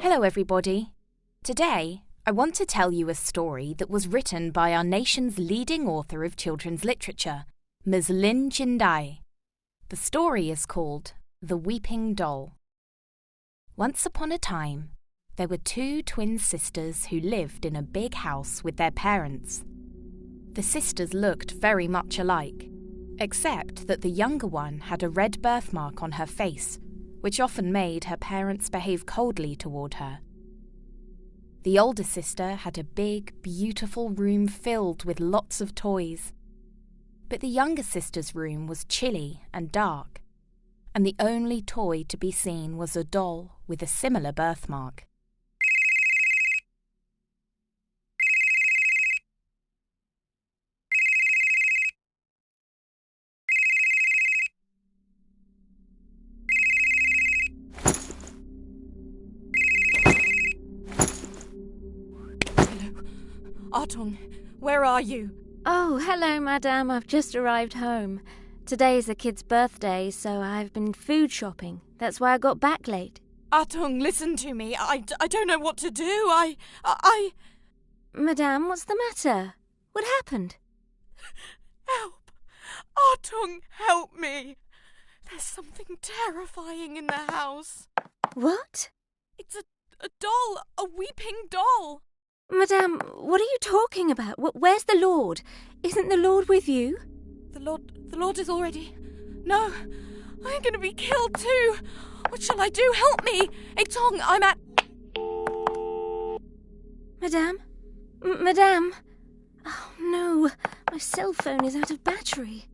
Hello everybody. Today, I want to tell you a story that was written by our nation's leading author of children's literature, Ms. Lin Jindai. The story is called The Weeping Doll. Once upon a time, there were two twin sisters who lived in a big house with their parents. The sisters looked very much alike, except that the younger one had a red birthmark on her face, which often made her parents behave coldly toward her. The older sister had a big, beautiful room filled with lots of toys. But the younger sister's room was chilly and dark, and the only toy to be seen was a doll with a similar birthmark. Artung, where are you? Oh, hello, madame. I've just arrived home. Today's the kid's birthday, so I've been food shopping. That's why I got back late. Artung, listen to me. I don't know what to do. I... Madame, what's the matter? What happened? Help! Artung, help me! There's something terrifying in the house. What? It's a doll, a weeping doll. Madame, what are you talking about? Where's the Lord? Isn't the Lord with you? The Lord is already... No, I'm going to be killed too. What shall I do? Help me! Hey, Tong, I'm at... Madame? Madame? Oh, no. My cell phone is out of battery.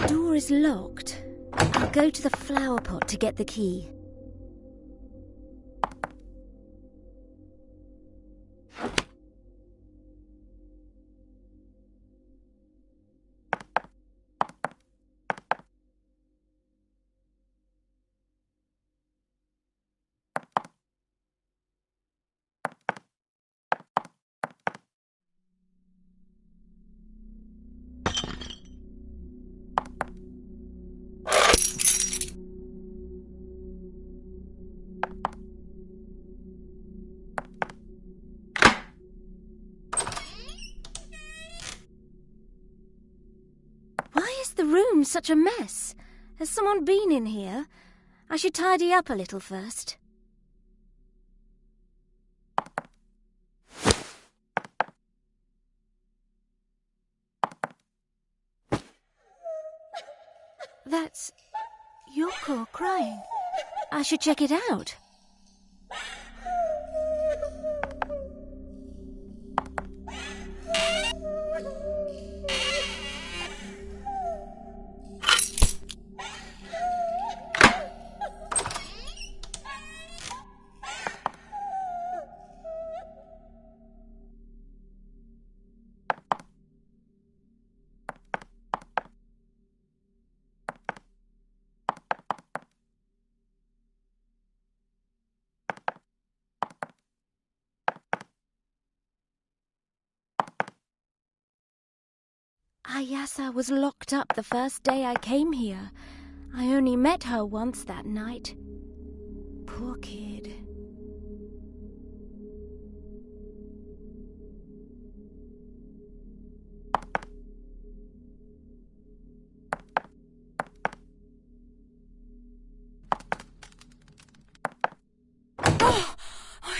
The door is locked. I'll go to the flower pot to get the key. The room's such a mess. Has someone been in here? I should tidy up a little first. That's Yoko crying. I should check it out. Ayasa was locked up the first day I came here. I only met her once that night. Poor kid. Oh,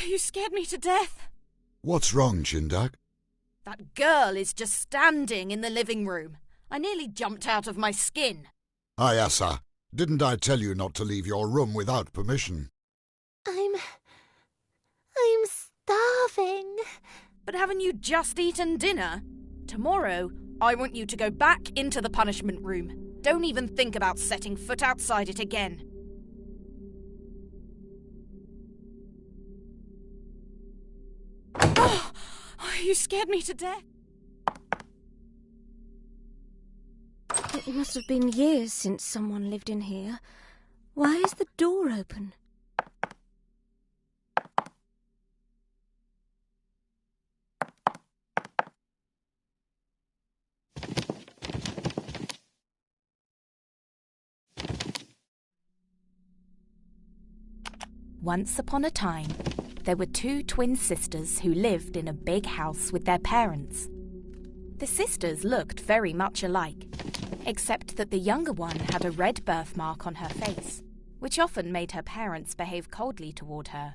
you scared me to death. What's wrong, Chindak? That girl is just standing in the living room. I nearly jumped out of my skin. Ayasa, didn't I tell you not to leave your room without permission? I'm starving. But haven't you just eaten dinner? Tomorrow, I want you to go back into the punishment room. Don't even think about setting foot outside it again. Oh, you scared me to death. It must have been years since someone lived in here. Why is the door open? Once upon a time, there were two twin sisters who lived in a big house with their parents. The sisters looked very much alike, except that the younger one had a red birthmark on her face, which often made her parents behave coldly toward her.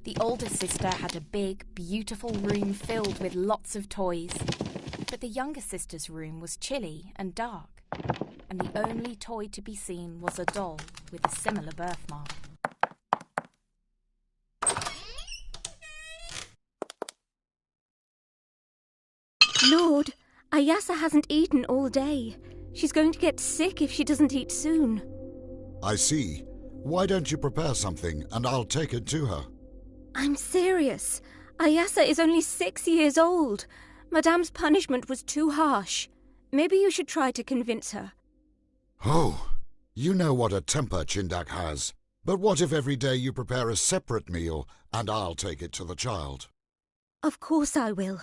The older sister had a big, beautiful room filled with lots of toys, but the younger sister's room was chilly and dark, and the only toy to be seen was a doll with a similar birthmark. Lord, Ayasa hasn't eaten all day. She's going to get sick if she doesn't eat soon. I see. Why don't you prepare something and I'll take it to her? I'm serious. Ayasa is only 6 years old. Madame's punishment was too harsh. Maybe you should try to convince her. Oh, you know what a temper Chindak has. But what if every day you prepare a separate meal and I'll take it to the child? Of course I will.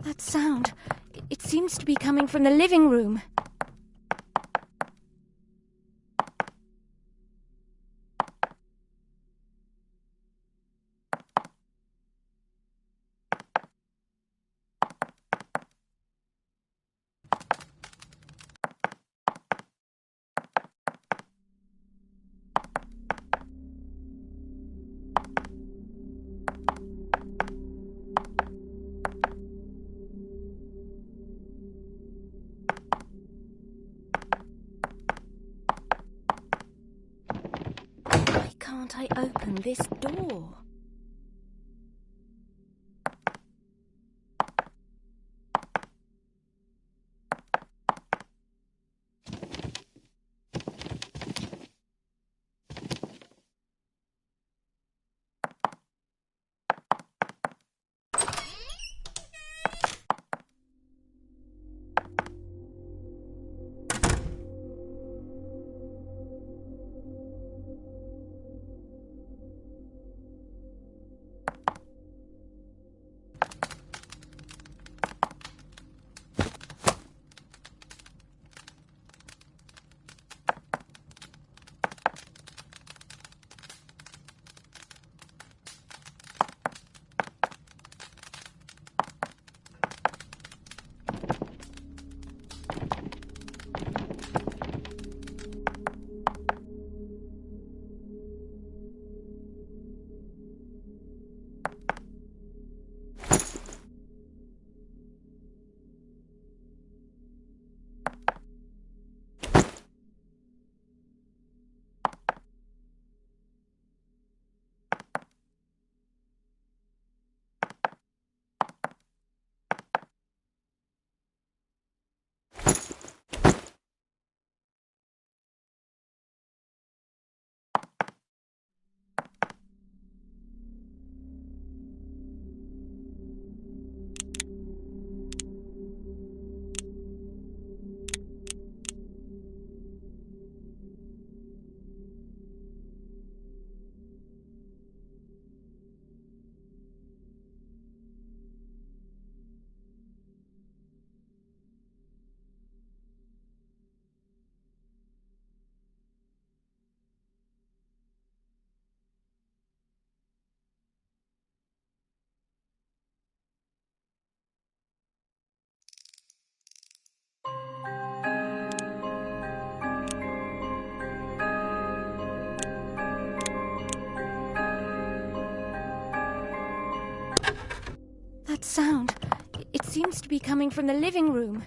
That sound, it seems to be coming from the living room. Why can't I open this door? sound. It seems to be coming from the living room.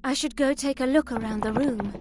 I should go take a look around the room.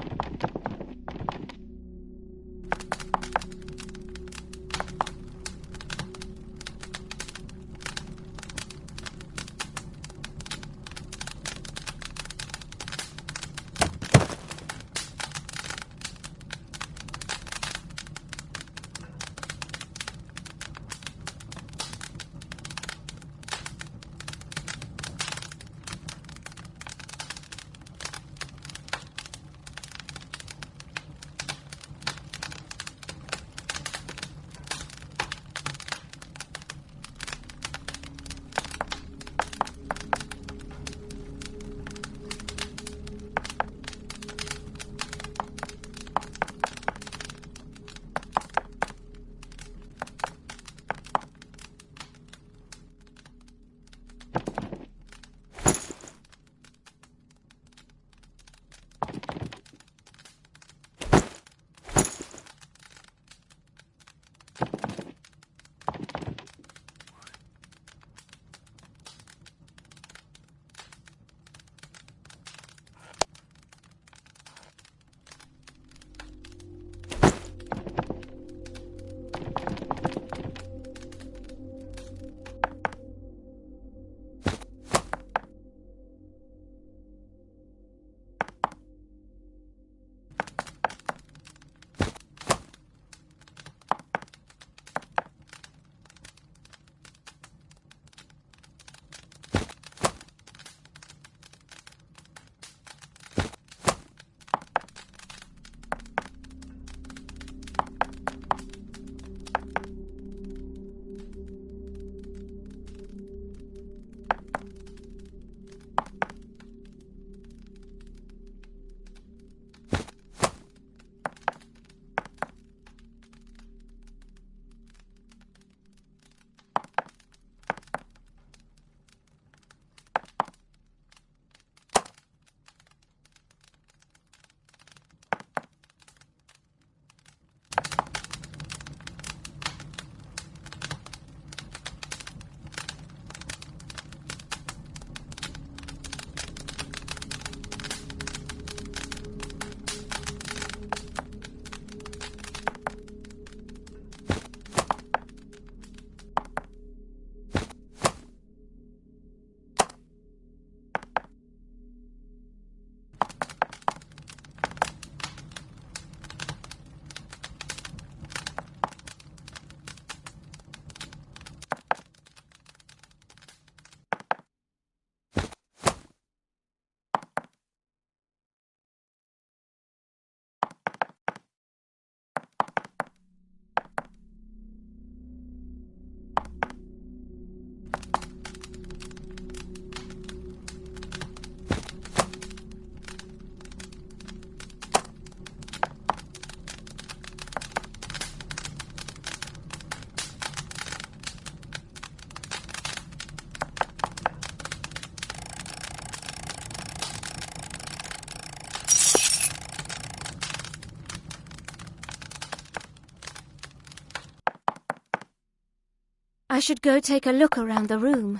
I should go take a look around the room.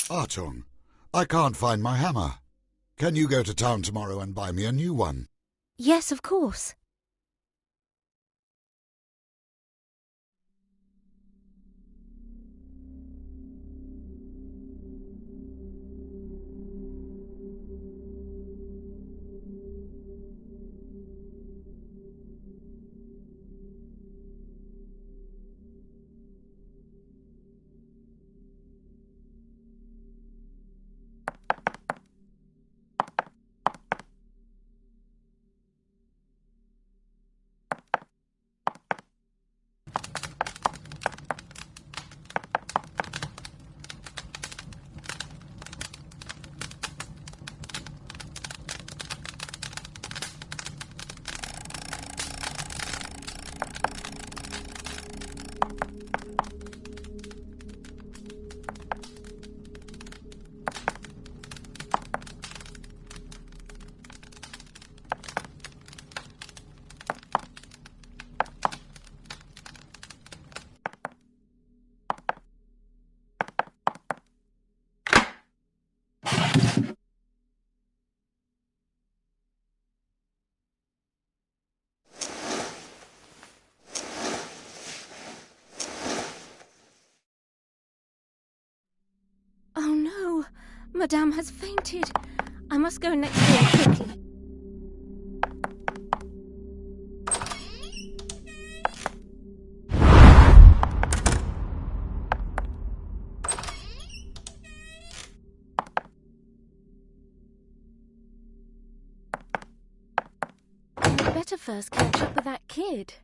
Artung, I can't find my hammer. Can you go to town tomorrow and buy me a new one? Yes, of course. Oh no! Madame has fainted. I must go next door quickly. I'd better first catch up with that kid.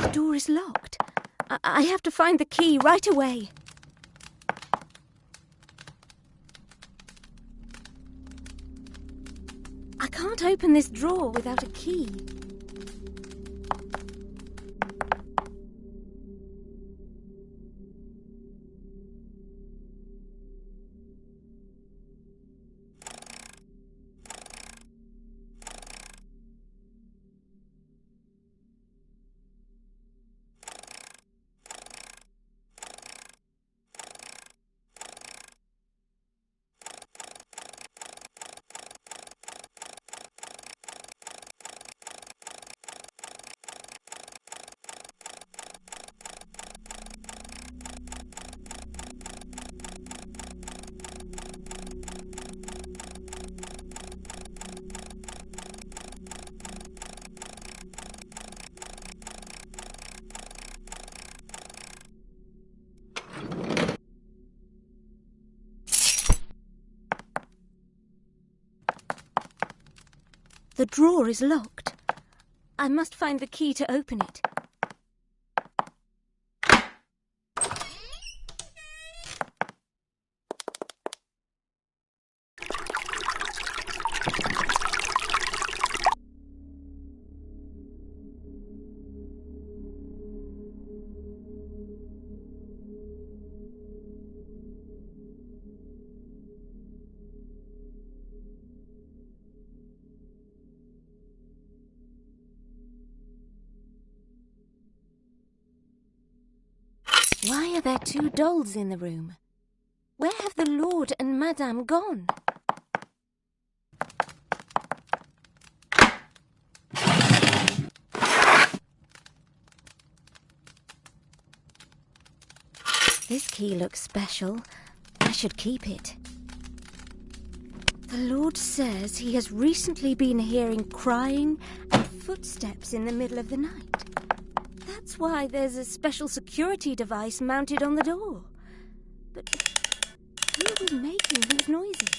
The door is locked. I have to find the key right away. I can't open this drawer without a key. The drawer is locked. I must find the key to open it. Why are there two dolls in the room? Where have the Lord and Madame gone? This key looks special. I should keep it. The Lord says he has recently been hearing crying and footsteps in the middle of the night. That's why there's a special security device mounted on the door. But who was making these noises?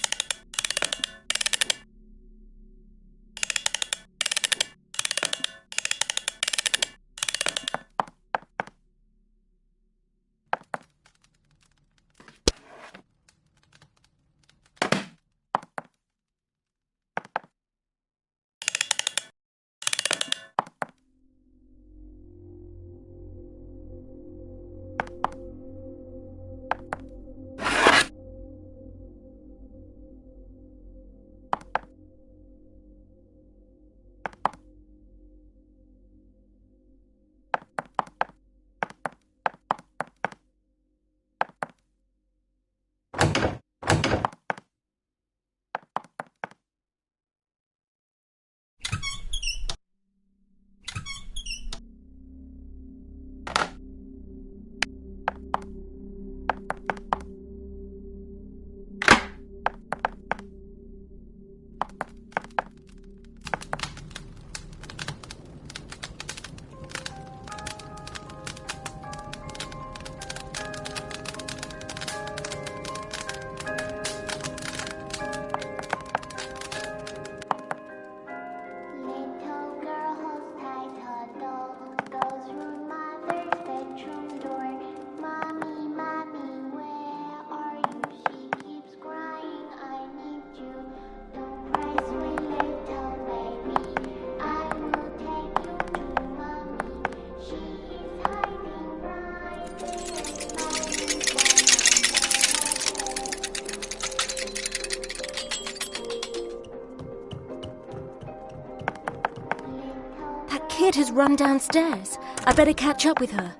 Kid has run downstairs. I better catch up with her.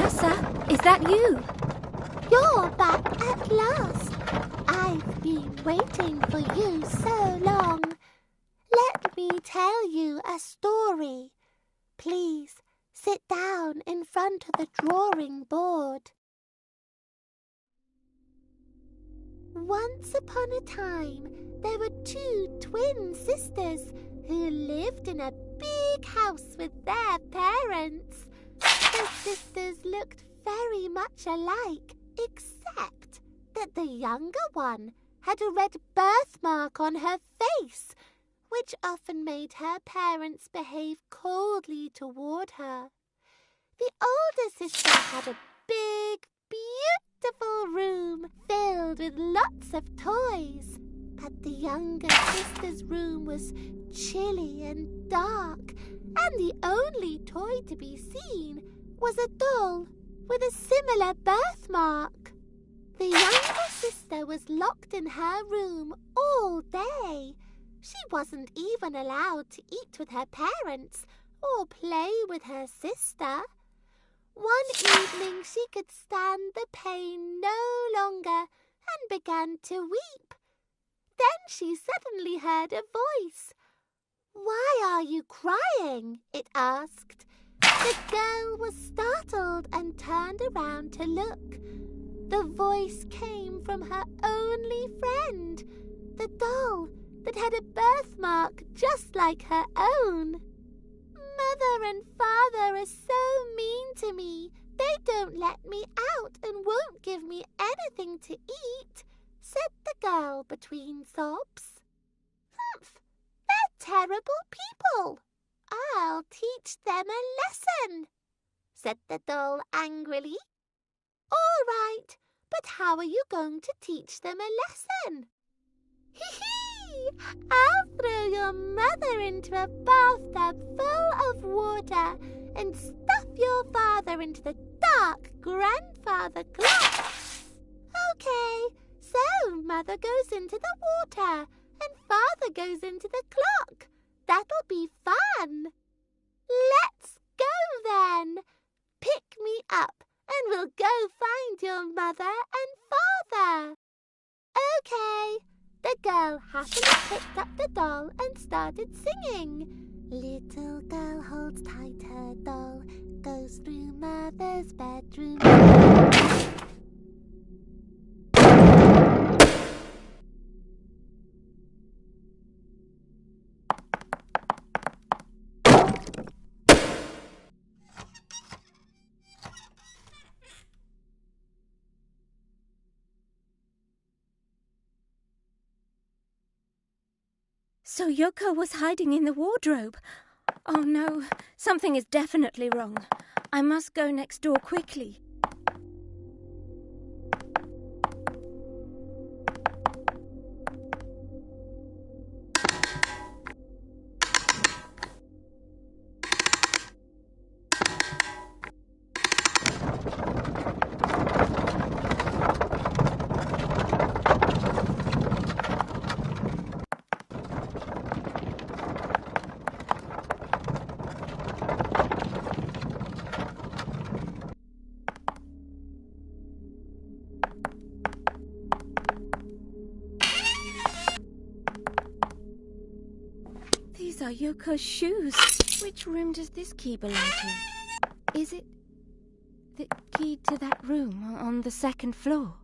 Elsa, is that you? You're back at last. I've been waiting for you so long. Let me tell you a story. Please sit down in front of the drawing board. Once upon a time, there were two twin sisters who lived in a big house with their parents. The sisters looked very much alike, except that the younger one had a red birthmark on her face, which often made her parents behave coldly toward her. The older sister had a big, beautiful room filled with lots of toys, but the younger sister's room was chilly and dark, and the only toy to be seen was a doll with a similar birthmark. The younger sister was locked in her room all day. She wasn't even allowed to eat with her parents or play with her sister. One evening she could stand the pain no longer and began to weep. Then she suddenly heard a voice. "Why are you crying?" it asked. The girl was startled and turned around to look. The voice came from her only friend, the doll that had a birthmark just like her own. "Mother and Father are so mean to me. They don't let me out and won't give me anything to eat," said the girl between sobs. "Humph, they're terrible people. I'll teach them a lesson," said the doll angrily. "All right, but how are you going to teach them a lesson?" "Hee-hee! I'll throw your mother into a bathtub full of water and stuff your father into the dark grandfather clock." "Okay, so Mother goes into the water and Father goes into the clock. That'll be fun. Let's go then. Pick me up and we'll go find your mother and father." "Okay." The girl happily picked up the doll and started singing. "Little girl holds tight her doll, goes through mother's bedroom." So Yoko was hiding in the wardrobe. Oh no, something is definitely wrong. I must go next door quickly. These are Yoko's shoes. Which room does this key belong to? Is it the key to that room on the second floor?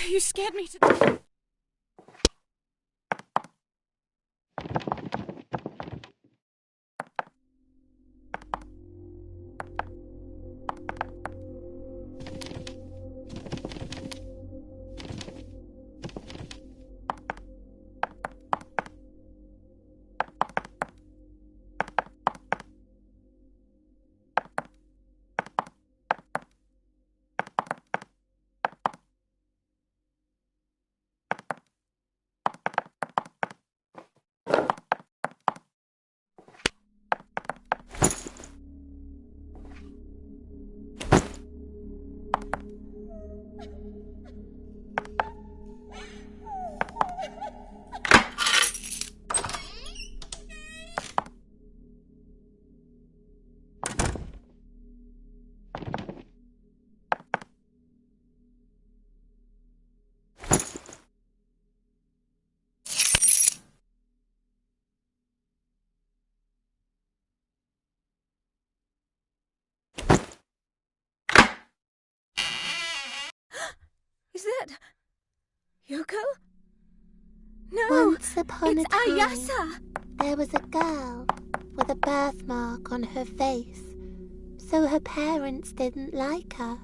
You scared me to... Is that Yoko? No, Once upon a it's time, Ayasa. there was a girl with a birthmark on her face, so her parents didn't like her.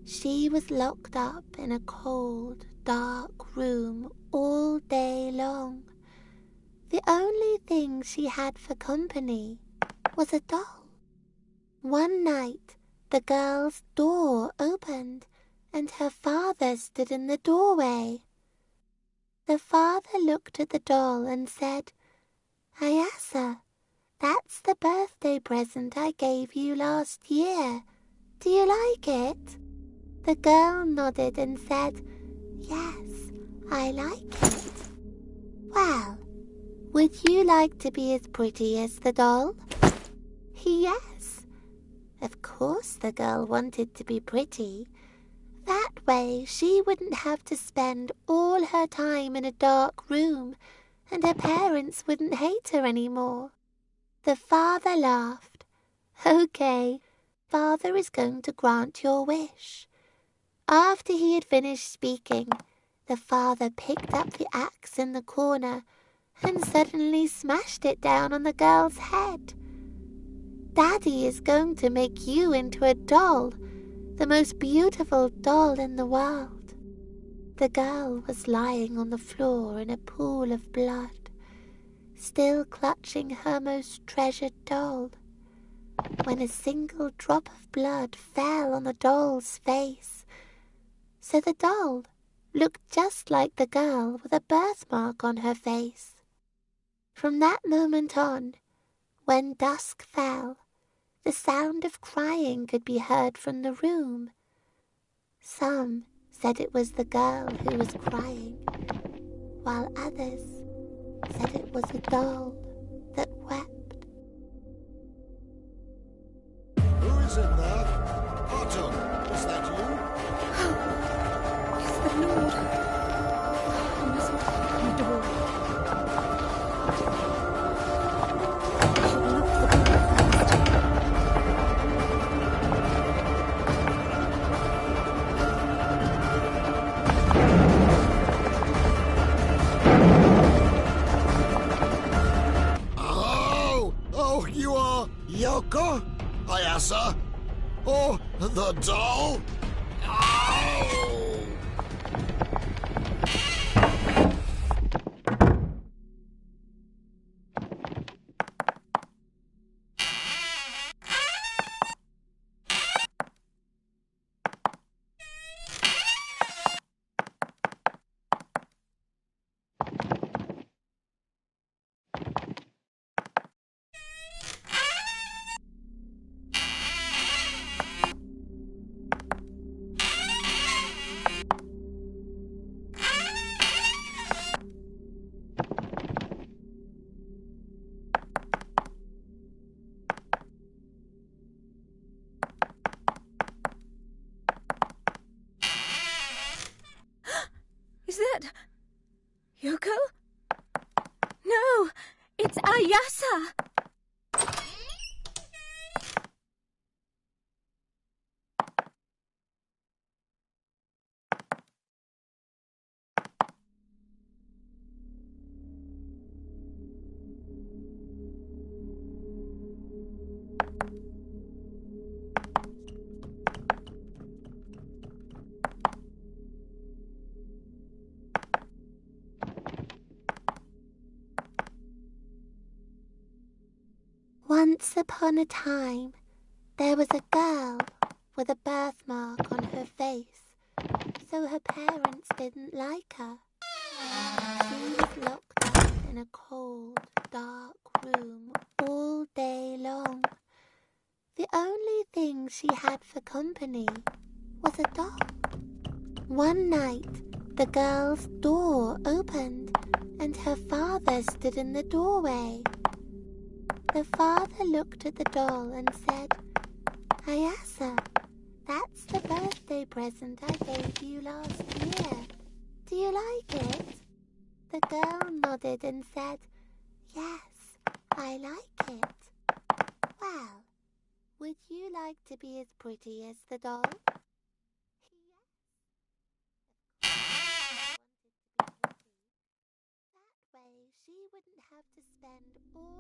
She was locked up in a cold, dark room all day long. The only thing she had for company was a doll. One night, the girl's door opened, and her father stood in the doorway. The father looked at the doll and said, "Ayasa, that's the birthday present I gave you last year. Do you like it?" The girl nodded and said, "Yes, I like it." "Well, would you like to be as pretty as the doll?" Yes. Of course the girl wanted to be pretty. That way she wouldn't have to spend all her time in a dark room, and her parents wouldn't hate her anymore. The father laughed. "Okay, father is going to grant your wish." After he had finished speaking, the father picked up the axe in the corner and suddenly smashed it down on the girl's head. "Daddy is going to make you into a doll, the most beautiful doll in the world." The girl was lying on the floor in a pool of blood, still clutching her most treasured doll, when a single drop of blood fell on the doll's face. So the doll looked just like the girl with a birthmark on her face. From that moment on, when dusk fell, the sound of crying could be heard from the room. Some said it was the girl who was crying, while others said it was a doll that wept. Who is in there? Altern, is that you? It's the Lord. I must open the door. I should lock the door first. Oh, you are Yoko? Ayasa? Oh, the doll? Oh! Is that Yoko? No, it's Ayasa. Once upon a time, there was a girl with a birthmark on her face, so her parents didn't like her. She was locked up in a cold, dark room all day long. The only thing she had for company was a doll. One night, the girl's door opened, and her father stood in the doorway. The father looked at the doll and said, "Ayasa, that's the birthday present I gave you last year. Do you like it?" The girl nodded and said, "Yes, I like it." "Well, would you like to be as pretty as the doll?" have to spend all